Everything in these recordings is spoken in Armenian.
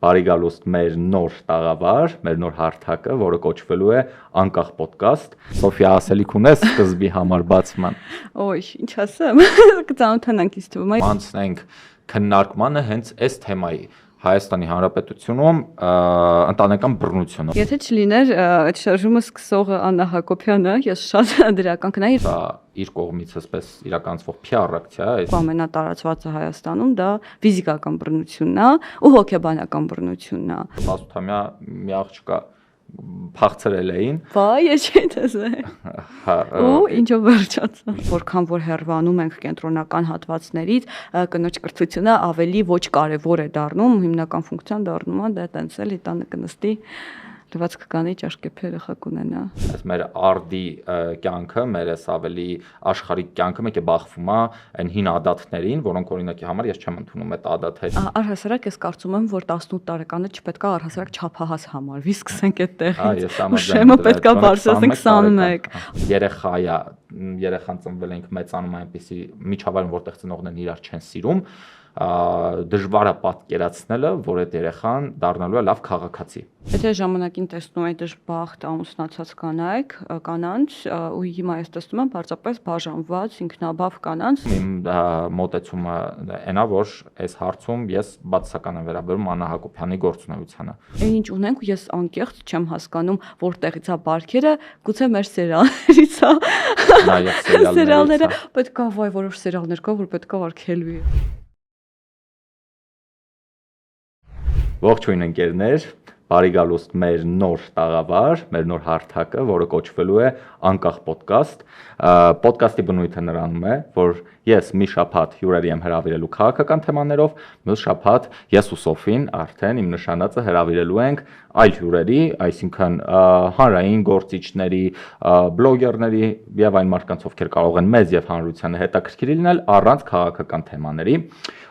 բարի գալուստ մեր նոր տաղավար, մեր նոր հարթակը, որը կոչվելու է Անկախ պոդքասթ։ Սոֆիա, ասելիք ունես սկզբի համար բացման։ Ոյ, ինչ ասեմ, կծանոթանանք ինձ թվում է։ Անցնենք քննարկմանը հենց այս թեմայի Հայաստանի Հանրապետությունում ընտանեկան բռնությունը։ Եթե չլիներ այդ շարժումը սկսողը Աննա Հակոբյանը, ես շատ դրական կնայի։ Դա իր կողմից այսպես իրականացվող PR ռեակցիա է։ Ամենատարածվածը Հայաստանում դա ֆիզիկական բռնությունն է ու հոգեբանական բռնությունն է։ 18-ամյա մի աղջկա փախցրել էին։ Վայ, ես չի տեսել։ Ու ինչով վերջացա։ Որքան որ հեռվանում ենք կենտրոնական հատվածներից, կնոջ կրթությունը ավելի ոչ կարևոր է դառնում, հիմնական ֆունկցիան դառնում է դա տենց էլի տանը կնստի լվացք կանի ճաշկեփ երեխա կունենա։ Այս մեր արդի կյանքը, մեր էս ավելի աշխարհիկ կյանքը մեկ է բախվում է այն հին ադաթներին, որոնք օրինակի համար ես չեմ ընդունում այդ ադաթերը։ Առհասարակ ես կարծում եմ, որ 18 տարեկանը չպետք է առհասարակ չափահաս համարվի, սկսենք այդտեղից։ Շեմը պետք է բարձրացնենք 21։ Երեխա է, երեխան ծնվել ենք մեծանում այնպեսի միջավայրում, որտեղ ծնողներն իրար չեն սիրում, դժվար է պատկերացնելը, որ այդ երեխան դառնալու է լավ քաղաքացի։ Եթե ժամանակին տեսնում եք դժբախտ ամուսնացած կանանց, ու հիմա ես տեսնում եմ պարզապես բաժանված ինքնաբավ կանանց։ Իմ մոտեցումը այն է, որ այս հարցում ես բացասական եմ վերաբերում Աննա Հակոբյանի գործունեությանը։ Ինչ ունենք, ես անկեղծ չեմ հասկանում, որտեղից է բարքերը, գուցե մեր սերիալներից է։ Նաև սերիալները պետք է վայ որոշ սերիալներ կա, որ պետք է արգելվի։ Ողջույն ընկերներ, բարի գալուստ մեր նոր տաղավար, մեր նոր հարթակը, որը կոչվելու է Անկախ պոդքասթ։ Պոդքասթի բնույթը նրանում է, որ ես մի շաբաթ հյուրերի եմ հրավիրելու քաղաքական թեմաներով, մյուս շաբաթ ես ու Սոֆին արդեն իմ նշանածը հրավիրելու ենք այլ հյուրերի, այսինքն հանրային գործիչների, բլոգերների եւ այն մարդկանց, ովքեր կարող են մեզ եւ հանրությանը հետաքրքիր լինել առանց քաղաքական թեմաների։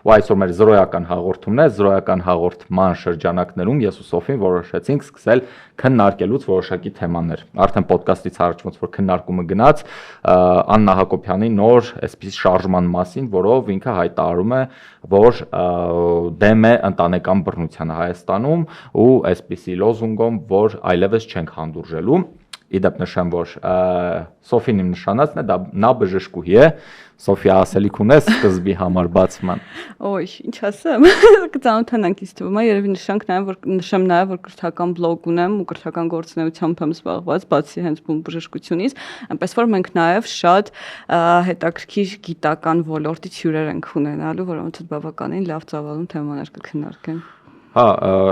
Ու այսօր մեր զրոյական հաղորդումն է, զրոյական հաղորդման շրջանակներում ես ու Սոֆին որոշեցինք սկսել քննարկելուց որոշակի թեմաներ։ Արդեն պոդքասթից առաջ ոնց որ քննարկումը գնաց Աննա Հակոբյանի նոր այսպես շարժման մասին, որով ինքը հայտարարում է, որ դեմ է ընտանեկան բռնությանը Հայաստանում ու այսպիսի լոզունգով, որ այլևս չենք հանդուրժելու։ Իդեպ նշեմ, որ Սոֆին իմ նշանածն է, նա բժշկուհի է։ Սոֆիա, ասելիք ունես սկզբի համար բացման։ Ոյ, ինչ ասեմ, կծանոթանանք ինձ թվում է, երևի նշեմ նաև, որ կրթական բլոգ ունեմ ու կրթական գործունեությամբ եմ զբաղված, բացի հենց բժշկությունից, այնպես որ մենք նաև շատ հետաքրքիր գիտական ոլորտից հյուրեր ենք ունենալու, որոնց հետ բավականին լավ ծավալուն թեմաներ կքննարկենք։ Հա,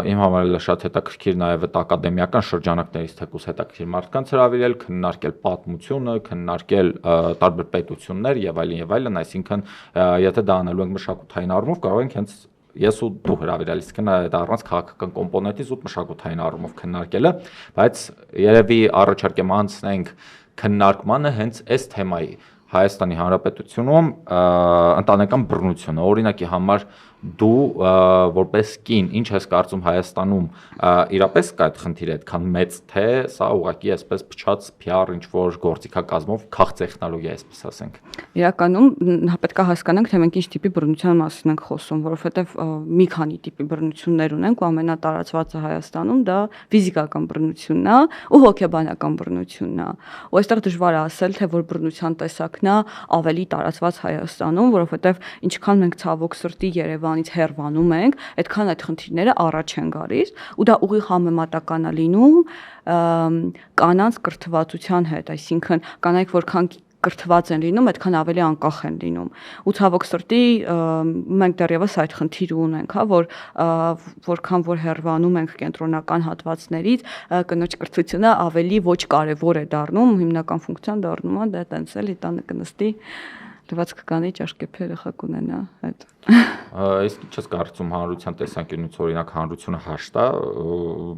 իմ համար էլ շատ հետաքրքիր նաև այդ ակադեմիական շրջանակներից թեկուզ հետաքրքիր մարդկանց հրավիրել, քննարկել պատմությունը, քննարկել տարբեր պետություններ եւ այլն, այսինքն եթե դա անելու ենք մշակութային առումով, կարող ենք հենց ես ու դու հրավիրել, իսկ դա առանց քաղաքական կոմպոնենտից ու մշակութային առումով քննարկելը, բայց երևի առաջարկեմ անցնենք քննարկմանը հենց այս թեմայի Հայաստանի Հանրապետությունում ընտանեկան բռնությունը, օրինակի համար դու որպես կին ինչ ես կարծում Հայաստանում իրապես կա այդ խնդիրը այդքան մեծ թե սա ուղղակի այսպես փչած PR ինչ որ գործիքակազմով քաղ տեխնոլոգիա այսպես ասենք։ Իրականում պետք է հասկանանք թե մենք ինչ տիպի բռնության մասին ենք խոսում, որովհետև մի քանի տիպի բռնություններ ունենք ու ամենատարածվածը Հայաստանում դա ֆիզիկական բռնությունն է ու հոգեբանական բռնությունն է։ Ու այստեղ դժվար է ասել թե որ բռնության տեսակն է ավելի տարածված Հայաստանում, որովհետև ինչքան մենք ցավոք սրտի Երևանից հեռվանում ենք, այդքան այդ խնդիրները առաջ են գալիս ու դա ուղիղ համեմատական է լինում կանանց կրթվածության հետ, այսինքն կանայք որքան կրթված են լինում, այդքան ավելի անկախ են լինում։ Ու ցավոք սրտի մենք դեռևս այդ խնդիրը ունենք, հա, որ որքան որ հեռվանում ենք կենտրոնական հատվածներից, կնոջ կրթությունը ավելի ոչ կարևոր է դառնում, հիմնական ֆունկցիան դառնում է դա տենց էլի տանը կնստի լվացք կանի ճաշկեփ երեխա կունենա այդ։ Իսկ ինչ ես կարծում հանրության տեսանկյունից օրինակ հանրությունը հաշտ է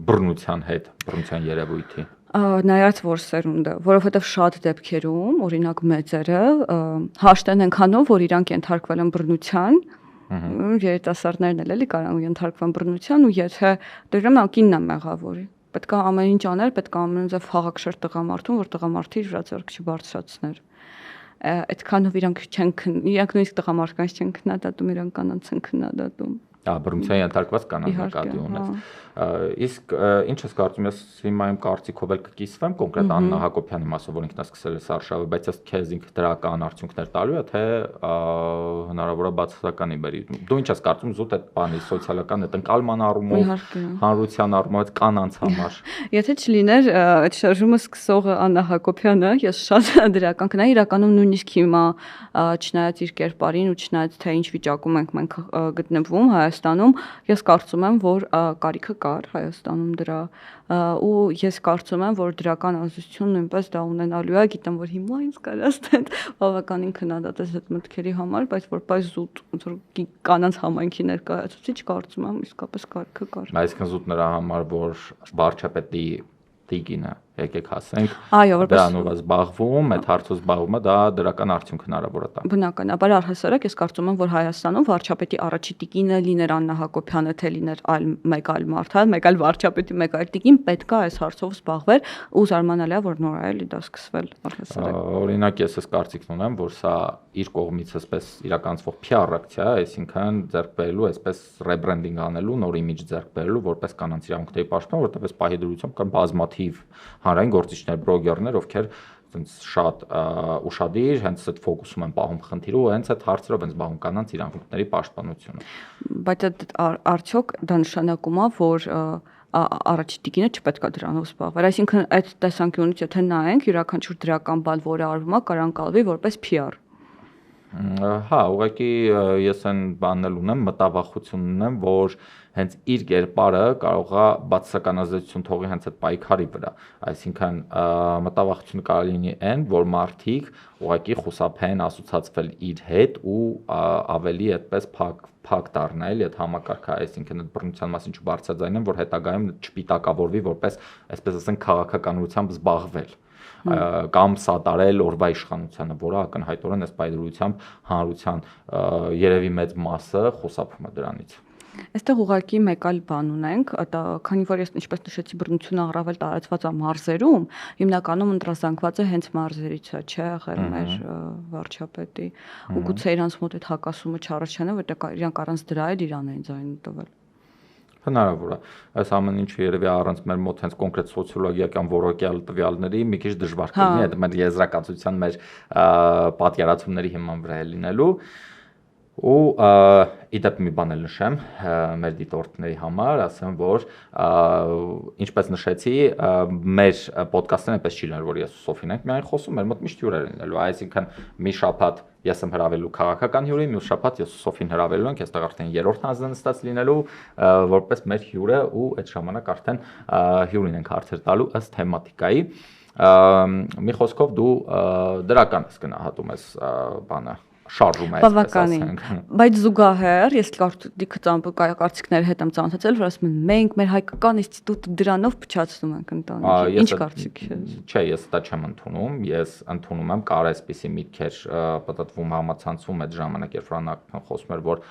բռնության հետ, բռնության երևույթի։ Նայած որ սերունդը, որովհետև շատ դեպքերում, օրինակ մեծերը հաշտ են անքանով, որ իրանք ենթարկվել են բռնության, երիտասարդներն էլ էլի կարող ենթարկվեն բռնության ու եթե դրամ կինն է մեղավորի։ Պետք է ամեն ինչ անել, պետք է ամեն ձև խաղակշիռ տղամարդուն, որ տղամարդի իր վրա չբարձրացներ։ Այդքանով իրանք նույնիսկ տղամարդկանց չեն քննադատում, իրանք կանանց են քննադատում։ բռնության ենթարկված կանանց նկատի ունես։ Իսկ ինչ ես կարծում, ես հիմա իմ կարծիքով էլ կկիսվեմ կոնկրետ Աննա Հակոբյանի մասով, որ ինքն է սկսել է արշավը, բայց ես քեզ ինքը դրական արդյունքներ տալու է, թե հնարավոր է բացասականի բերի։ Դու ինչ ես կարծում զուտ այդ բանի սոցիալական այդ ընկալման առումով, հանրության առումով կանանց համար։ Եթե չլիներ այդ շարժումը սկսողը Աննա Հակոբյանը, ես շատ դրական կնայի, իրականում նույնիսկ հիմա չնայած իր կերպարին ու չնայած թե ինչ վիճակում ենք մենք գտնվում Հայաստանում, ես կարծում եմ, որ կարիքը կար Հայաստանում դրա ու ես կարծում եմ, որ դրական ազդեցություն նույնպես դա ունենալու է, գիտեմ, որ հիմա ինձ կարած թե բավականին քննադատես այդ մտքերի համար, բայց որպես զուտ ոնց որ կանանց համայնքի ներկայացուցիչ կարծում եմ իսկապես կարիքը կար։ Այսինքն զուտ նրա համար, որ վարչապետի տիկինը եկեք ասենք դրանով է զբաղվում, այդ հարցով զբաղվում է, դա դրական արդյունք հնարավոր է տա։ Բնականաբար առհասարակ ես կարծում եմ, որ Հայաստանում վարչապետի առաջի տիկինը լիներ Աննա Հակոբյանը, թե լիներ մեկ այլ մարդ, մեկ այլ վարչապետի մեկ այլ տիկին, պետք է այս հարցով զբաղվեր ու զարմանալի է, որ նոր է էլի դա սկսվել առհասարակ։ Օրինակ ես կարծիքն ունեմ, որ սա իր կողմից այսպես իրականացվող PR ակցիա է, այսինքն ձեռք բերելու, այսպես ռեբրենդինգ անելու, նոր իմիջ ձեռք բերելու, որպես կանանց իրավունքների պաշտպան, որտեղ այս պահի դրությամբ կան բազմաթիվ հանրային գործիչներ, բլոգերներ, ովքեր այնց շատ ուշադիր հենց այդ ֆոկուսում են պահում խնդիրը ու հենց այդ հարցերով են զբաղվում կանանց իրավունքների պաշտպանությունը։ Բայց արդյոք դա նշանակում է, որ առաջի տիկինը չպետք է դրանով զբաղվեր։ Այսինքն այդ տեսանկյունից եթե նայենք, յուրաքանչյուր դրական բան, որը արվում է, կարող անցալվի որպես PR։ Հա, ուղղակի ես այն բանն ունեմ, մտավախություն ունեմ, որ հենց իր կերպարը կարող է բացասական ազդեցություն թողի հենց այդ պայքարի վրա։ Այսինքն մտավախությունը կարող լինի այն, որ մարդիկ ուղղակի խուսափեն ասոցացվել իր հետ ու ավելի այդպես փակ դառնալ այդ համակարգը, այսինքն այդ բռնության մասին չբարձրաձայնեն, որ հետագայում չպիտակավորվի որպես, այսպես ասենք, քաղաքականությամբ զբաղվել կամ սատարել օրվա իշխանությանը, որը ակնհայտորեն այս պայդրությամբ հանրության երևի մեծ մասը խուսափում է դրանից։ Այստեղ ուղղակի մեկ այլ բան ունենք, քանի որ ես ինչպես նշեցի, բռնությունը առավել տարածված է մարզերում, հիմնականում ընտրազանգված է հենց մարզերից է, չէ, եղել մեր վարչապետի, ու գուցե իրանց մոտ այդ հակասումը չառաջանա, որտեղ իրանք առանց դրա էլ իրան են ձայն տվել։ Հնարավոր է։ Այս ամեն ինչը երևի առանց մեր մոտ հենց կոնկրետ սոցիոլոգիական որակյալ տվյալների մի քիչ դժվար կլինի, այդ մեր եզրակացության, մեր պատկերացումների հիման վրա է լինելու։ Ու իդեպ մի բան էլ նշեմ մեր դիտորդների համար, ասեմ, որ ինչպես նշեցի, մեր ոդկասթն այնպես չի լինելու, որ ես ու Սոֆին ենք միայն խոսում, մեր մոտ միշտ հյուրեր լինելու, այսինքն մի շաբաթ ես եմ հրավելու քաղաքական հյուրի, մյուս շաբաթ ես ու Սոֆին հրավելու ենք, այստեղ արդեն երրորդ հանձն նստած լինելու, որպես մեր հյուրը ու այդ ժամանակ արդեն հյուրին ենք հարցեր տալու ըստ թեմատիկայի։ Մի խոսքով դու դրական ես գնահատում ես բանը շարժում է բավականին, բայց զուգահեռ ես կարծիքների հետ եմ ծանոթացել, որ ասում են մենք մեր հայկական ինստիտուտը դրանով փչացնում ենք ընտանիքի։ Ինչ կարծիք ես։ Չէ, ես դա չեմ ընդունում, ես ընդունում եմ կար այսպիսի միտքեր պատտվում համացանցում այդ ժամանակ, երբ Աննան խոսում էր, որ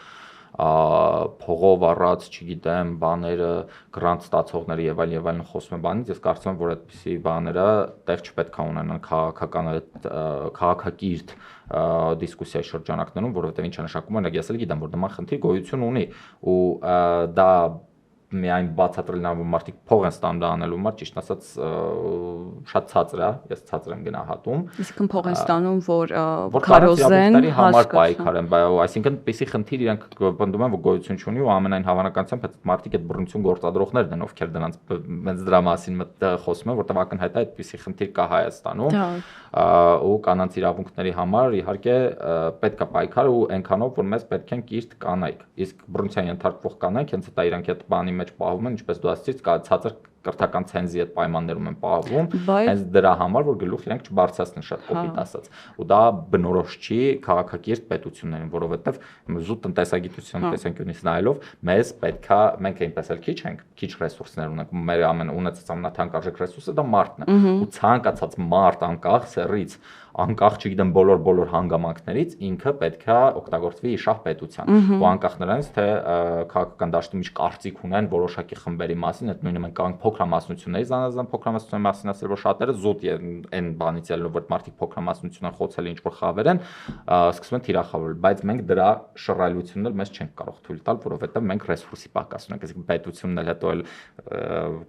փողով առած, չգիտեմ, բաները, գրանտ ստացողները եւ այլն խոսում են բանից, ես կարծում եմ, որ այդպիսի բաները տեղ չպետք է ունենան քաղաքակիրթ դիսկուսիայի շրջանակներում, որովհետեւ ինչ է նշանակում, օրինակ ես էլ գիտեմ, որ նման խնդիր գոյություն ունի ու դա միայն բացատրելն է, որ մարդիկ փող են ստանում դա անելու համար, ճիշտ ասած շատ ցածր է, ես ցածր եմ գնահատում։ Իսկ փող են ստանում, որ քարոզեն համար պայքարեն, այսինքն պիսի խնդիր իրանք պնդում են, որ գոյություն չունի ու ամենայն հավանականությամբ այդ մարդիկ այդ բռնություն գործադրողներն են, ովքեր դրանց հենց դրա մասին խոսում են, որտեղ ակնհայտ է այդպիսի խնդիր կա Հայաստանում ու կանանց իրավունքների համար իհարկե պետք է պայքար ու այնքանով, որ մեզ պետք են կիրթ կանայք, իսկ բռնության ենթարկվող կանայք հենց դա իրանք այդ բանի մեջ պահվում են, ինչպես դու ասացիր, ցածր կրթական ցենզի այդ պայմաններում են պահվում, հենց դրա համար, որ գլուխ իրենք չբարձրացնեն շատ կոպիտ ասած։ Ու դա բնորոշ չի քաղաքակիրթ պետություններին, որովհետև զուտ տնտեսագիտության տեսանկյունից նայելով մեզ պետքա, մենք այնպես էլ քիչ ռեսուրսներ ունենք, մեր ամեն ունեցած ամենաթանկարժեք ռեսուրսը դա մարդն է, ու ցանկացած մարդ անկախ սեռից անկախ չգիտեմ բոլոր հանգամանքներից ինքը պետքա օգտագործվի իշահ պետության ու անկախ նրանից թե քաղաքական դաշտում ինչ կարծիք ունեն որոշակի խմբերի մասին այդ նույնը մենք կարող ենք փոքրամասնությունների զանազան փոքրամասնությունների մասին ասել, որ շատերը զուտ այն բանից ելնելով, որ մարդիկ փոքրամասնություն են խոցել ինչ որ խավեր են, սկսում են թիրախավորել, բայց մենք դրա շռայլությունն էլ մեզ չենք կարող թույլ տալ, որովհետև մենք ռեսուրսի պակաս ունենք, այսինքն պետությունն էլ հետո էլ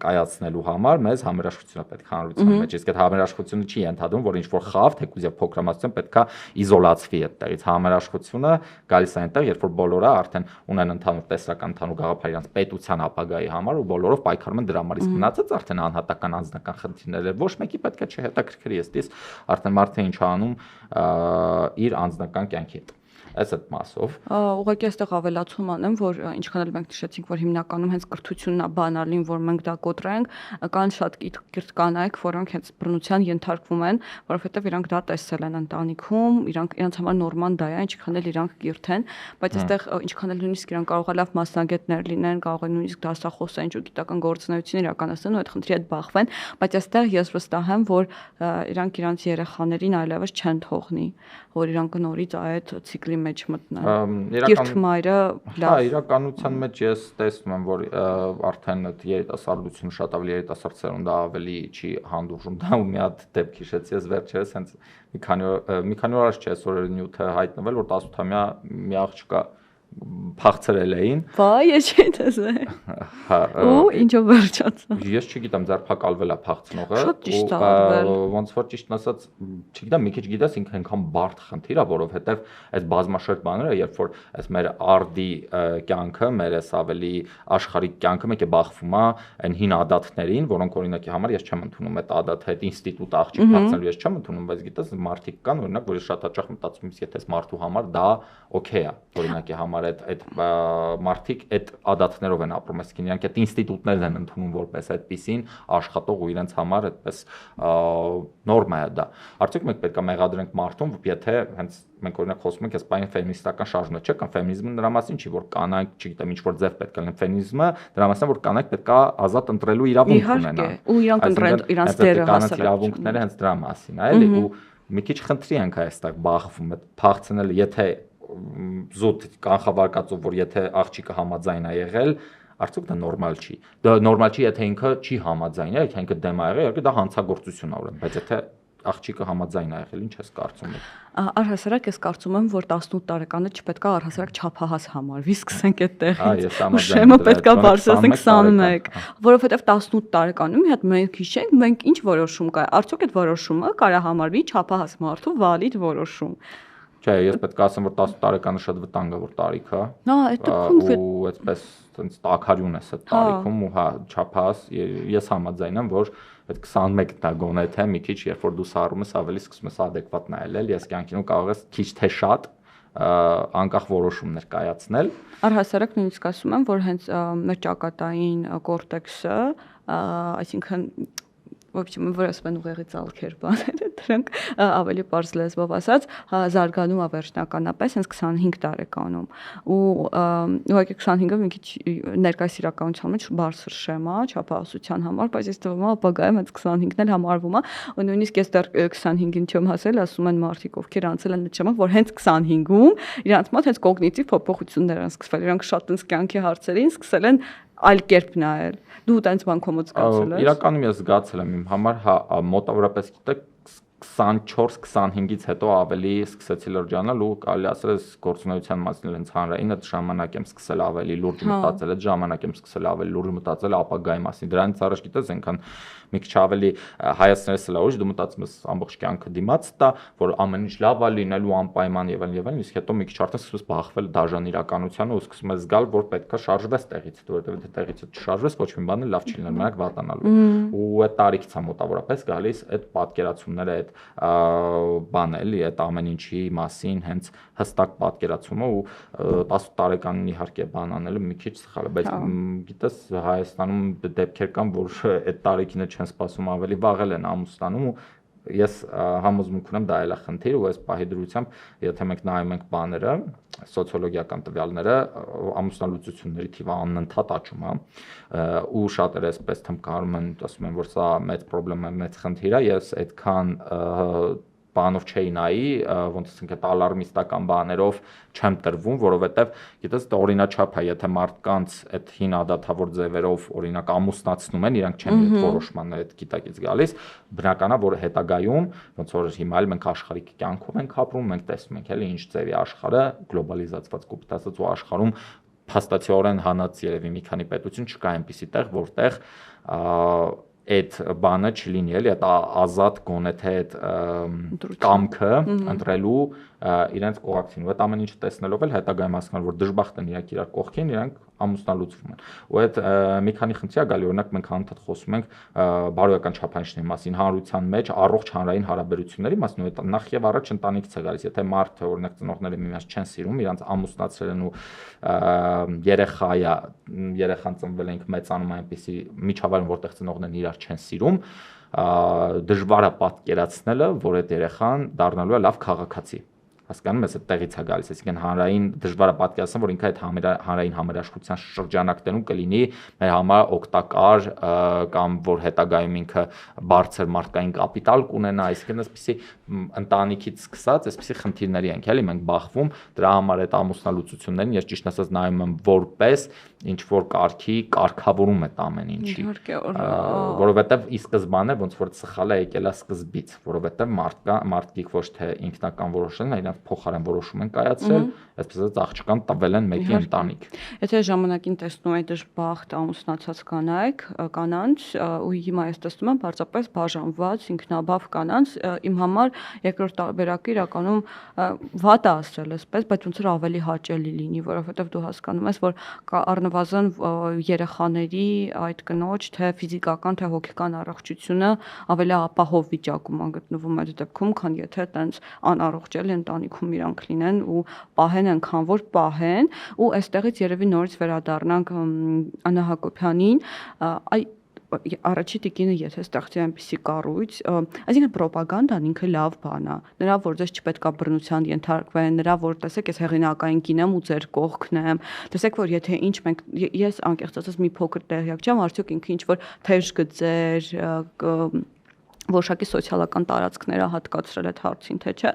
կայացնելու համար մեզ համերաշխությունը պետք է հանրության մեջ, իսկ այդ համերաշխությունը չի ենթադրում, որ ինչ որ խավ, թեկուզ եւ փոքրամասնություն պետքա իզոլացվի այդտեղից, համերաշխությունը գալիս է այնտեղ, երբ որ բոլորը արդեն ունեն ընդհանուր տեսական ընդհանուր գաղափար իրենց պետության ապագայի համար ու բոլորով պայքարում են դրա համար, իսկ մնացած արդեն անհատական անձնական խնդիրները ոչ մեկի պետք է չհետաքրքրի, ըստիս արդեն մարդը ինչ անում իր անձնական կյանքի հետ։ Այս այդ մասով ուղղակի այստեղ ավելացում անեմ, որ ինչքան էլ մենք նշեցինք, որ հիմնականում հենց կրթությունն է բանալին, որ մենք դա կոտրենք, կան շատ կիրթ կանայք, որոնք հենց բռնության ենթարկվում են, որովհետև իրանք դա տեսել են ընտանիքում, իրենց համար նորմալ դա է, ինչքան էլ իրանք կիրթ են, բայց այստեղ ինչքան էլ նույնիսկ իրանք կարող է լավ մասնագետներ լինեն, կարող են նույնիսկ դասախոսային ինչ-որ գիտական գործունեություն իրականացնեն ու այդ խնդրի հետ բախվեն, բայց այստեղ ես վստահ եմ, որ իրանք իրանց երեխաներին այլևս չեն թողնի, որ իրանք նորից այդ ցիկլի մեջ մտնեն։ Կիրթ մայրը լավ։ Հա, իրականության մեջ ես տեսնում եմ, որ արդեն այդ երիտասարդությունը շատ ավելի երիտասարդ սերունդը ավելի չի հանդուրժում դա ու մի հատ դեպք հիշեցի ես վերջերս հենց մի քանի օր առաջ չէ այսօր նյութը հայտնվել, որ 18-ամյա մի աղջկա փախցրել էին։ Վայ, ես չի տեսել։ Հա։ Ու ինչով վերջացավ։ Ես չգիտեմ, ձերբակալվել է փախցնողը։ Շատ ճիշտ արվել։ Ոնց որ ճիշտն ասած, չգիտեմ, մի քիչ գիտես ինքը այնքան բարդ խնդիր է, որովհետև այս բազմաշերտ բաները, երբ որ այս մեր արդի կյանքը, մեր այս ավելի աշխարհիկ կյանքը մեկ է բախվում է այն հին ադաթներին, որոնք օրինակի համար ես չեմ ընդունում այդ ադաթը, այդ ինստիտուտ աղջիկ փախցնելու ես չեմ ընդունում, բայց գիտես մարդիկ կան, օրինակ, որ ես շատ հաճախ մտածում եմ, եթե այս մարդու համար դա օքեյ է, օրինակի համար այդ մարդիկ այդ ադաթներով են ապրում, այսինքն իրանք այդ ինստիտուտներն են ընդունում որպես այդպիսին աշխատող ու իրենց համար այդպես նորմա է դա։ Արդյոք մենք պետք է մեղադրենք մարդուն, եթե հենց մենք օրինակ խոսում ենք այս բանի ֆեմինիստական շարժումը, չէ՞ կամ ֆեմինիզմը նրա մասին չի, որ կանայք, չգիտեմ, ինչ որ ձև պետք է լինեն, ֆեմինիզմը դրա մասին որ կանայք պետք է ազատ ընտրելու իրավունք ունենան։ Ու իրանք ընտրեն իրանց դերը հասարակ իրավունքները հենց դրա մասին է, էլի, ու մի քիչ խնդրի ենք այստեղ բախվում, այդ փախցնելը, եթե զուտ կանխավարկածով, որ եթե աղջիկը համաձայն է եղել, արդյոք դա նորմալ չի։ Դա նորմալ չի, եթե ինքը չի համաձայն, եթե ինքը դեմ է եղել, իհարկե դա հանցագործություն է ուրեմն, բայց եթե աղջիկը համաձայն է եղել, ինչ ես կարծում եք։ Առհասարակ ես կարծում եմ, որ 18 տարեկանը չպետք է առհասարակ չափահաս համարվի, սկսենք այդտեղից։ Շեմը պետք է բարձրացնենք 21, որովհետև 18 տարեկանում մի հատ մենք հիշենք, մենք ինչ որոշում կա, արդյոք այդ որոշումը կարա համարվի չափահաս մարդու վալիդ որոշում։ Չէ, ես պետք է ասեմ, որ 18 տարեկանը շատ վտանգավոր տարիք է։ Հա, այդ դեպքում ու այդպես ցենց տակարյուն է այդ տարիքում ու հա, չափահաս ես համաձայն եմ, որ այդ 21 դա գոնե թե մի քիչ երբ որ դու սառում ես ավելի սկսում ես adekvat նայել, ես կյանքինում կարող ես քիչ թե շատ անկախ որոշումներ կայացնել։ Առհասարակ նույնիսկ ասում եմ, որ հենց մեր ճակատային կորտեքսը, այսինքն ոբչեմ որպես մեն ուղեղի ցալքեր բաները դրանք ավելի པարզ լեզվով ասած զարգանում է վերջնականապես հենց 25 տարեկանում ու ուղղակի 25-ը մի քիչ ներկայիս իրականության մեջ բարձր շեմա չափահասության համար, բայց ես թվում է ապագայում հենց 25-ն էլ համարվում է ու նույնիսկ ես դեռ 25-ին չեմ հասել, ասում են մարդիկ ովքեր անցել են այդ շեմա, որ հենց 25-ում իրանց մոտ հենց կոգնիտիվ փոփոխություններ են սկսվել, իրանք շատ այնս կյանքի հարցերին սկսել են այլ կերպ նայել։ Դու տենց բան կոմոց զգացել ես։ Իրականում ես զգացել եմ իմ համար, հա, մոտավորապես գիտեք 24-25-ից հետո ավելի սկսեցի լրջանալ ու կարելի ասել ես գործունեության մասին հենց հանրային այդ ժամանակ եմ սկսել ավելի լուրջ մտածել, այդ ժամանակ եմ սկսել ավելի լուրջ մտածել ապագայի մասին։ Դրանից առաջ գիտես այնքան մի քիչ ավելի հայացքներս լա ուժ դու մտածում ես ամբողջ կյանքը դիմաց տա, որ ամեն ինչ լավ է լինելու անպայման եւ այլն, իսկ հետո մի քիչ արդեն սկսում ես բախվել դաժան իրականությանը ու սկսում ես զգալ, որ պետքա շարժվես տեղից, որովհետեւ եթե տեղից չշարժվես, ոչ մի բան լավ չի լինելու, մենակ վատանալու։ Ու այդ տարիքից է մոտավորապես գալիս այդ պատկերացումները, այդ բանը էլի, այդ ամեն ինչի մասին հենց հստակ պատկերացումը ու 10 տարեկանին իհարկե բան անելը մի քիչ սխալ է, բայց գիտես Հայաստանում դեպքեր կան, որ այդ տարիքինը չեն սպասում ավելի վաղել են ամուսնանում ու ես համոզմունք ունեմ դա էլ է խնդիր ու այս պահի դրությամբ եթե մենք նայում ենք բաները սոցիոլոգիական տվյալները ամուսնալուծությունների թիվը անընդհատ աճում է ու շատերը այսպես թմկարում են ասում են որ սա մեծ խնդիր է, ես այդքան բանով չէի նայի, ոնց ասենք այդ ալարմիստական բաներով չեմ տրվում, որովհետև գիտես դա օրինաչափ է, եթե մարդկանց այդ հին ադաթավոր ձևերով օրինակ ամուսնացնում են, իրանք չեն այդ որոշմանները այդ գիտակից գալիս, բնական է, որ հետագայում ոնց որ հիմա էլ մենք աշխարհիկ կյանքում ենք ապրում, մենք տեսնում ենք էլի ինչ ձևի աշխարհը, գլոբալիզացված կոպտացած ու աշխարհում փաստացիորեն հանած երևի մի քանի պետություն չկա այնպիսի տեղ, որտեղ այդ բանը չլինի էլի, այդ ազատ գոնե թե այդ կամքը ընտրելու իրենց կողակցին, ու այդ ամեն ինչը տեսնելով էլ հետագայում հասկանալ, որ դժբախտ են իրանք իրար կողքին, իրանք ամուսնալուծվում են։ Ու այդ մի քանի խնդիր է գալի, օրինակ մենք հանդարտ խոսում ենք բարոյական չափանիշների մասին, հանրության մեջ առողջ հանրային հարաբերությունների մասին, ու այդ նախ եւ առաջ ընտանիքից է գալիս, եթե մարդը օրինակ ծնողները միմյանց չեն սիրում, իրանք ամուսնացրել են ու երեխան ծնվել ենք մեծանում այնպեսի միջավայրում, որտեղ ծնողներն իրար չեն սիրում, դժվար է պատկերացնելը, որ այդ երեխան դառնալու է լավ քաղաքացի։ Հասկանում ես, այդ տեղից է գալիս, այսինքն հանրային դժվար է պատկերացնել, որ ինքը այդ հանրային համերաշխության շրջանակներում կլինի մեր համար օգտակար կամ որ հետագայում ինքը բարձր մարդկային կապիտալ կունենա, այսինքն այսպեսի ընտանիքից սկսած այսպեսի խնդիրների ենք էլի մենք բախվում, դրա համար այդ ամուսնալուծություններին ես ճիշտ ասած նայում եմ որպես ինչ որ կարգի կարգավորում այդ ամեն ինչի, որովհետև ի սկզբանե ոնց որ սխալ է եկել է սկզբից, որովհետև մարդիկ ոչ թե ինքնական որոշել են, իրենք փոխարեն որոշում են կայացրել, այսպես ասած աղջկան տվել են մեկի ընտանիք։ Եթե ժամանակին տեսնում եք դժբախտ ամուսնացած կանանց, ու հիմա ես տեսնում եմ բարձրապես բաժանված ինքնաբավ կանանց, իմ համար երկրորդ տարբերակը իրականում վատ է ասել այսպես, բայց ոնց որ ավելի հաճելի լինի, որովհետև դու հասկանում ես, որ առնվազն երեխաների այդ կնոջ թե ֆիզիկական թե հոգեկան առողջությունը ավելի ապահով վիճակում գտնվում է այդ դեպքում, քան եթե տենց անառողջ էլ ընտանիքում իրանք լինեն ու պահեն այնքան որ պահեն, ու այստեղից երևի նորից վերադառնանք Աննա Հակոբյանին, առաջի տիկինը եթե ստեղծի այնպիսի կառույց, այսինքն ռոպագանդան ինքը լավ բան է, նրա որ ձեզ չպետքա բռնության ենթարկվեն, նրա որ տեսեք ես հեղինակային կին եմ ու ձեր կողքն եմ, տեսեք որ եթե ինչ մենք ես անկեղծ ասած մի փոքր տեղյակ չեմ, արդյոք ինքը ինչ որ թեժ գծեր որոշակի սոցիալական տարածքները հատկացրել այդ հարցին, թե չէ,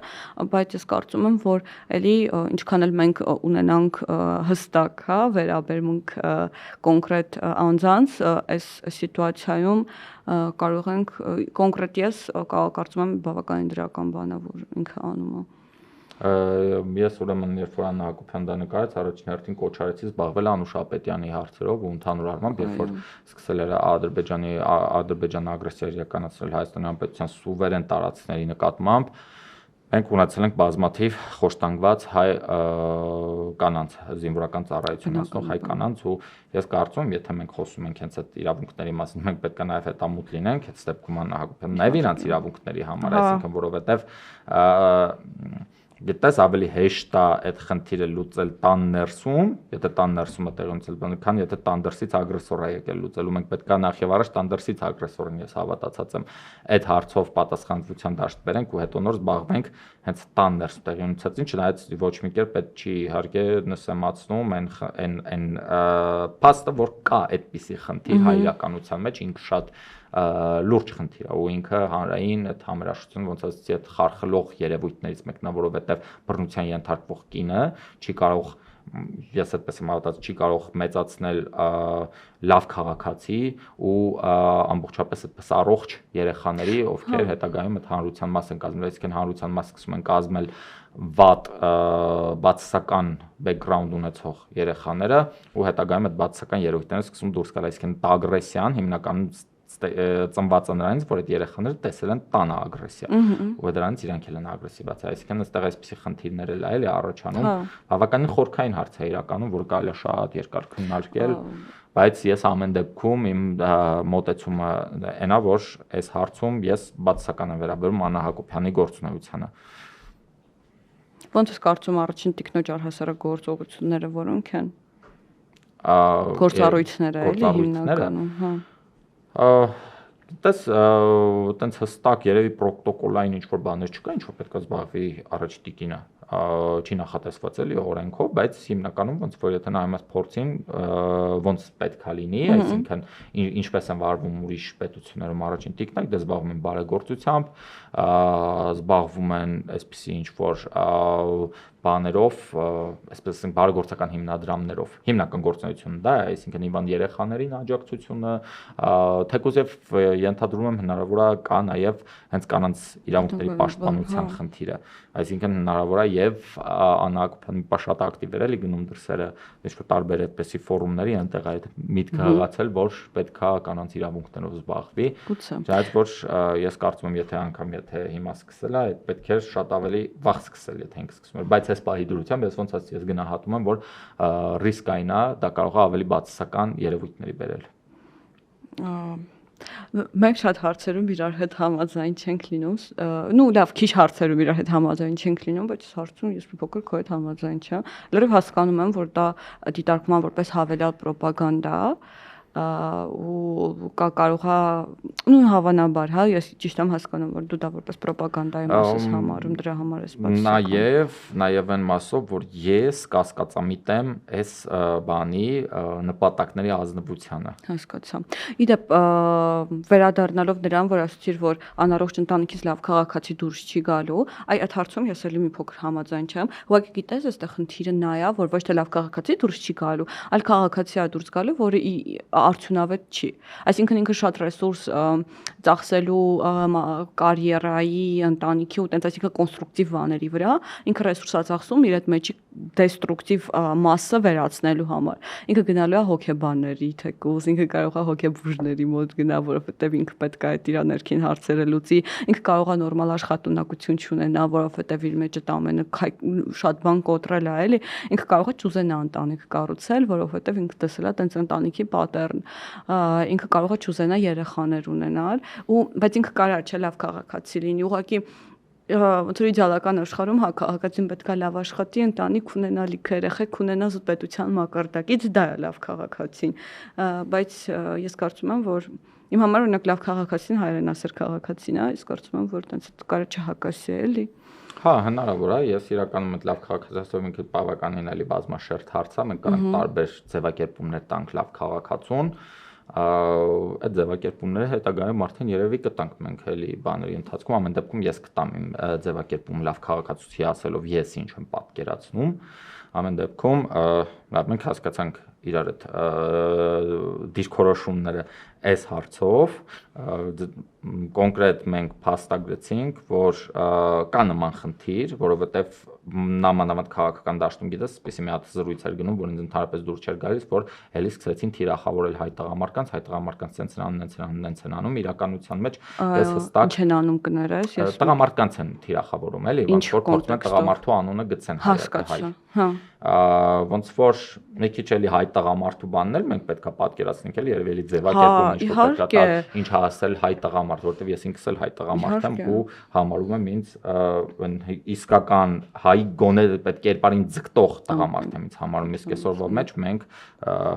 բայց ես կարծում եմ, որ էլի ինչքան էլ մենք ունենանք հստակ, հա, վերաբերմունք կոնկրետ անձանց, այս սիտուացիայում կարող ենք կոնկրետ ես կարծում եմ բավականին դրական բան է, որ ինքը անում է։ Ես ուրեմն երբ որ Աննա Հակոբյան դա նկարեց, առաջին հերթին կոչ արեցի զբաղվել Անուշ Ապետյանի հարցերով ու ընդհանուր առմամբ երբ որ սկսել էր Ադրբեջանի ագրեսիա իրականացնել Հայաստանի Հանրապետության սուվերեն տարածքների նկատմամբ, մենք ունեցել ենք բազմաթիվ խոշտանգված հայ կանանց, զինվորական ծառայություն անցնող հայ կանանց, ու ես կարծում եմ, եթե մենք խոսում ենք հենց այդ իրավունքների մասին, մենք պետք է նաև հետամուտ լինենք, այդ դեպքում Աննա Հակոբյանը նաև իրանց իրավունքների համար, այսինքն որովհետև գիտես ավելի հեշտ է այդ խնդիրը լուծել տան ներսում, եթե տան ներսում է տեղի ունեցել բանը, քան եթե տան դրսից ագրեսոր է եկել լուծելու, մենք պետք է նախ եւ առաջ տան դրսից ագրեսորին ես հավատացած եմ այդ հարցով պատասխանատվության դաշտ բերենք ու հետո նոր զբաղվենք հենց տան ներսում տեղի ունեցածին, չնայած ոչ մի կերպ պետք չի իհարկե նսեմացնում այն փաստը, որ կա այդպիսի խնդիր հայ իրականության մեջ, ինքը շատ լուրջ խնդիր է ու ինքը հանրային այդ համերաշխությունը ոնց ասեցի այդ խարխլող երևույթներից մեկն է, որովհետև բռնության ենթարկվող կինը չի կարող, ես այդպես եմ հավատացել, չի կարող մեծացնել լավ քաղաքացի ու ամբողջապես այդպես առողջ երեխաների, ովքեր հետագայում այդ հանրության մաս են կազմել, այսինքն հանրության մաս սկսում են կազմել վատ բացասական բեքգրաունդ ունեցող երեխաները ու հետագայում այդ բացասական երևույթները սկսում դուրս գալ, այսինքն ագրեսիան հիմնականում ծնված է նրանից, որ այդ երեխաները տեսել են տանը ագրեսիա ու դրանից իրանք էլ են ագրեսիվացել, այսինքն այստեղ այսպիսի խնդիրներ էլ այլ է առաջանում, բավականին խորքային հարց է իրականում, որ կարելի է շատ երկար քննարկել, բայց ես ամեն դեպքում իմ մոտեցումը այն է, որ այս հարցում ես բացասական եմ վերաբերում Աննա Հակոբյանի գործունեությանը։ Ոնց ես կարծում առաջին տիկնոջ առհասարակ գործողությունները որոնք են։ Գործառույթները էլի հիմնականում, հա։ Տես տենց հստակ երևի պրոտոկոլային ինչ-որ բաներ չկա, ինչ-որ պետք է զբաղվի առաջ տիկինը, չի նախատեսված էլի օրենքով, բայց հիմնականում ոնց որ եթե նայում ես փորձին, ոնց պետք է լինի, այսինքն ինչպես են վարվում ուրիշ պետություններում առաջին տիկնակ, դե զբաղվում են բարեգործությամբ, զբաղվում են այսպիսի ինչ-որ բաներով, այսպես ասենք բարեգործական հիմնադրամներով, հիմնական գործունեությունը դա է, այսինքն իվան երեխաներին աջակցությունը, թեկուզ եւ ենթադրում եմ հնարավոր է կա նաեւ հենց կանանց իրավունքների պաշտպանության խնդիրը, այսինքն հնարավոր է եւ անհագ շատ ակտիվներ էլի գնում դրսերը, ինչ-որ տարբեր այդպիսի ֆորումների այնտեղ այդ միտքը հղացել, որ պետքա կանանց իրավունքներով զբաղվի, ճայց որ ես կարծում եմ եթե հիմա սկսել է, այդ պետք է շատ ավելի վաղ սկսել, եթե ենք սկսում, բայց այս պահի դրությամբ ես ոնց ասած ես գնահատում եմ, որ ռիսկային է, դա կարող է ավելի բացասական երևույթների բերել։ Մենք շատ հարցերում իրար հետ համաձայն չենք լինում, լավ, քիչ հարցերում իրար հետ համաձայն չենք լինում, բայց հարցում ես մի փոքր քո հետ համաձայն չեմ։ Լրիվ հասկանում եմ, որ դա դիտարկվում է որպես հավելյալ պրոպագանդա, ու կարող է հավանաբար, հա, ես ճիշտ եմ հասկանում, որ դու դա որպես պրոպագանդայի մաս ես համարում, դրա համար ես բացասական։ Նաև այն մասով, որ ես կասկածամիտ եմ այս բանի նպատակների ազնվությանը։ Հասկացա։ Իդեպ վերադառնալով նրան, որ ասացիր, որ անառողջ ընտանիքից լավ քաղաքացի դուրս չի գալու, այդ հարցում ես էլի մի փոքր համաձայն չեմ։ Ուղղակի գիտես, այստեղ խնդիրը նա է, որ ոչ թե լավ քաղաքացի դուրս չի գալու, այլ քաղաքացի է դուրս գալու, որը արդյունավետ չի։ Այսինքն ինքը շատ ռեսուրս ծախսելու կարիերայի, ընտանիքի ու տենց այսինքն կոնստրուկտիվ բաների վրա, ինքը ռեսուրս է ծախսում իր այդ մեջի դեստրուկտիվ մասը վերացնելու համար։ Ինքը գնալու է հոգեբանների թեկուզ, ինքը կարող է հոգեբուժների մոտ գնա, որովհետև ինքը պետք է այդ իր ներքին հարցերը լուծի, ինքը կարող է նորմալ աշխատունակություն չունենա, որովհետև իր մեջ այդ ամենը շատ բան կոտրել է, էլի, ինքը կարող է չուզենա ընտանիք կառուցել, որովհետև ինքը տեսել է տենց ընտանիքի պատեռն, ինքը կարող է չուզենա երեխաներ ունենալ, բայց ինքը կարող է չէ լավ քաղաքացի լինի, ուղղակի ոնց որ իդեալական աշխարհում հա քաղաքացին պետք է լավ աշխատի, ընտանիք ունենա, լիքը երեխեք ունենա, պետության մակարդակից դա է լավ քաղաքացին, բայց ես կարծում եմ, որ իմ համար օրինակ լավ քաղաքացին հայրենասեր քաղաքացին է, ես կարծում եմ, որ տենց կարա չհակասի էլի։ Հա, հնարավոր է, ես իրականում այդ լավ քաղաքացիով ինքը բավականին էլի բազմաշերտ հարց է, մենք կարող ենք տարբեր ձևակերպումներ տանք լավ քաղաքացուն, այդ ձևակերպումները հետագայում արդեն երևի կտանք մենք էլի բաների ընթացքում, ամեն դեպքում ես կտամ իմ ձևակերպում լավ քաղաքացուցի ասելով ես ինչ եմ պատկերացնում, ամեն դեպքում մենք հասկացանք իրար այդ դիրքորոշումները այս հարցով կոնկրետ մենք փաստագրեցինք, որ կա նման խնդիր, որովհետև նամանավանդ քաղաքական դաշտում գիտես, այսպեսի մի հատ զրույց էր գնում, որ ինձ ընդհանրապես դուր չէր գալիս, որ հելի սկսեցին թիրախավորել հայ տղամարդկանց սենց են անում, իրականության մեջ ես հստակ ինչ են անում կներես, ես տղամարդկանց են թիրախավորում, էլի, ոնց որ փորձում են տղամարդու անունը գցեն հայ։ Ոնց որ մի քիչ էլի հայ տղամարդու բանն էլ մենք պետքա պատկերացնենք էլի երևի ձևակերպում ինչ որ պետքա ինչ հասել հայ տղամարդ, որտեվ ես ինքս էլ հայ տղամարդ եմ ու համարում եմ ինձ իսկական հայ գոնե այդ կերպարին ձգտող տղամարդ եմ ինձ համարում, իսկ այսօրվա մեջ մենք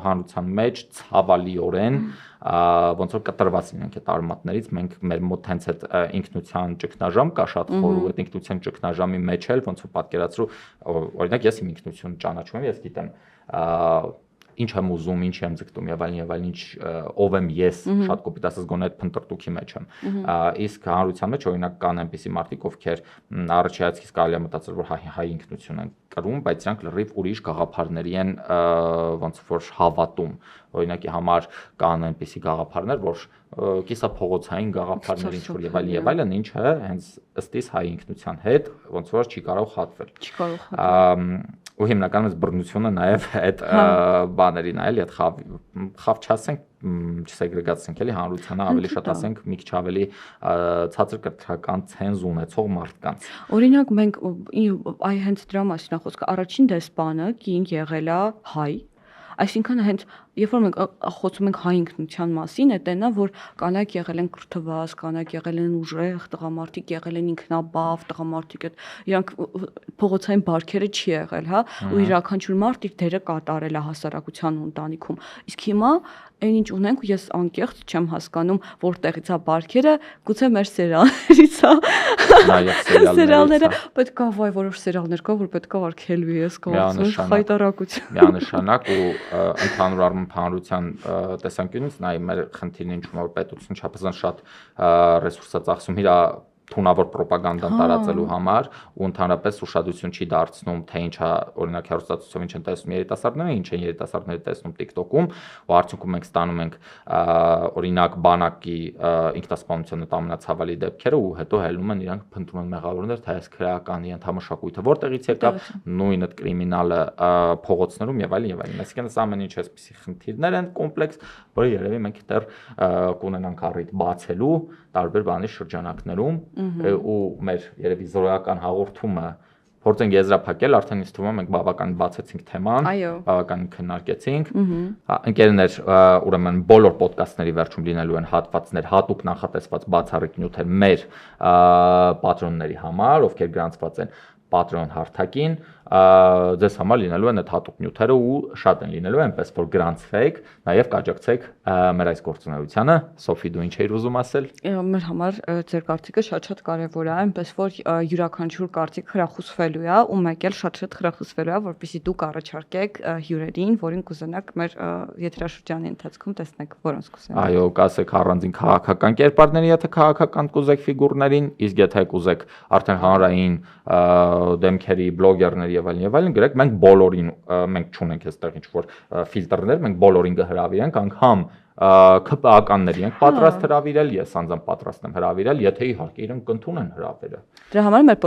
հանրության մեջ ցավալիորեն ոնց որ կտրված լինենք այդ արմատներից, մենք մեր մոտ հենց այդ ինքնության ճգնաժամ կա շատ խոր ու այդ ինքնության ճգնաժամի մեջ էլ ոնց որ պատկերացրու, օրինակ ես իմ ինքնություն ճանաչում եմ, ես գիտեմ ինչ եմ ուզում, ինչ եմ ձգտում եւ այլն, ինչ ով եմ ես, շատ կոպիտ ասած գոնե այդ փնտրտուքի մեջ եմ։ Իսկ հանրության մեջ օրինակ կան այնպիսի մարդիկ, ովքեր առաջացից կարելի է մտածել, որ հայ ինքնություն են կրում, բայց իրանք լրիվ ուրիշ գաղափարների են ոնց որ հավատում։ Օրինակի համար կան այնպիսի գաղափարներ, որ կիսափողոցային գաղափարներ ինչ որ եւ այլն, ինչը հենց ըստիս հայ ինքնության հետ ոնց որ չի կարող խատվել։ Չի կարող խատվել։ Ու հիմնականում այս բռնությունը նաև այդ բաներին այլ այդ խավ չասենք չսեգրեգացնենք էլի հանրությանը ավելի շատ ասենք մի քիչ ավելի ցածր կրթական ցենզ ունեցող մարդկանց։ Օրինակ մենք այ հենց դրա մասին է խոսքը, առաջին դեսպանը կին եղել է հայ, այսինքն հենց երբ որ մենք խոսում ենք հայ ինքնության մասին, այդ այնա որ կանայք եղել են կրթված, կանայք եղել են ուժեղ, տղամարդիկ եղել են ինքնաբավ, տղամարդիկ այդ իրանք փողոցային բարքերը չի եղել, հա, ու յուրաքանչյուր մարդ իր դերը կատարել է հասարակության ու ընտանիքում։ Իսկ հիմա այն ինչ ունենք ու ես անկեղծ չեմ հասկանում որտեղից է բարքերը, գուցե մեր սերիալներից է։ Նաև Սերիալները պետք է վայ որոշ սերիալներ կա, որ պետք է արգելվի, ես կարծում եմ խայտարակություն։ Միանշանակ ու ընդհանուր առմամբ հանրության տեսանկյունից նայ մեր խնդիրն ինչու որ պետություն չափազանց շատ ռեսուրս է ծախսում իր թունավոր ռոպագանդան տարածելու համար ու ընդհանրապես ուշադրություն չի դարձնում թե ինչա օրինակ հեռուստացույցով ինչ են տեսնում երիտասարդները, ինչ են երիտասարդները տեսնում TikTok-ում ու արդյունքում մենք ստանում ենք օրինակ բանակի ինքնասպանության ամենացավալի դեպքերը ու հետո հելնում են իրանք փնտրում են մեղավորներ թե այս քրեականի ընդհանրաշակույթը որտեղից եկավ նույն այդ կրիմինալը փողոցներում եւ այլն եւ այլն այսինքն այս ամեն ինչ էսպիսի խնդիրներ են կոմպլեքս որը երևի մենք դեռ կունենանք առիթ բացելու տարբեր բանի շրջանակներում ու մեր երևի զորական հաղորդումը փորձենք եզրափակել, արդեն ինձ թվում է մենք բավական բացեցինք թեման, բավական քննարկեցինք։ Ընկերներ, ուրեմն բոլոր ոդկասթների վերջում լինելու են հատվածներ, հատուկ նախատեսված բացառիկ նյութեր մեր պատրոնների համար, ովքեր գրանցված են Patreon հարթակին, ձեզ համար լինելու են այդ հատուկ նյութերը ու շատ են լինելու, այնպես որ գրանցվեք, նաև կաջակցեք մեր այս գործունեությանը։ Սոֆի, դու ինչ էիր ուզում ասել։ Մեր համար ձեր կարծիքը շատ կարևոր է, այնպես որ յուրաքանչյուր կարծիք խրախուսվելու է ու մեկ էլ շատ խրախուսվելու է, որպեսզի դուք առաջարկեք հյուրերին, որին կուզենաք մեր եթերաշրջանի ընթացքում տեսնեք, որոնց կուզենաք։ Այո, կասեք առանձին քաղաքական կերպարների, եթե քաղաքական կուզեք ֆիգուրներին, իսկ եթե կուզեք արդեն հանրային դեմքերի, բլոգերների եւ այլն գրեք, մենք բոլորին մենք չունենք այստեղ ինչ որ ֆիլտրներ, մենք բոլորին կհրավիրենք, անգամ ԿՊԱ-ականների ենք պատրաստ հրավիրել, ես անձամբ պատրաստ եմ հրավիրել, եթե իհարկե իրենք կընդունեն հրավերը։ Դրա համար մեր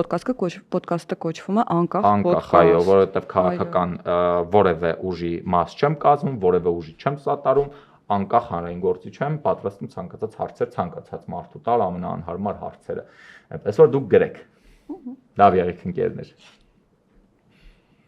ոդկասթը կոչվում է անկախ ոդկաստ, այո, որովհետեւ քաղաքական որևէ ուժի մաս չեմ կազմում, որևէ ուժի չեմ սատարում, անկախ հանրային գործիչ եմ, պատրաստ եմ ցանկացած հարցեր ցանկացած մարդու տալ ամենաանհարմար հարցերը։ Այնպես որ դուք գրեք։ Լավ եղեք ընկերներ։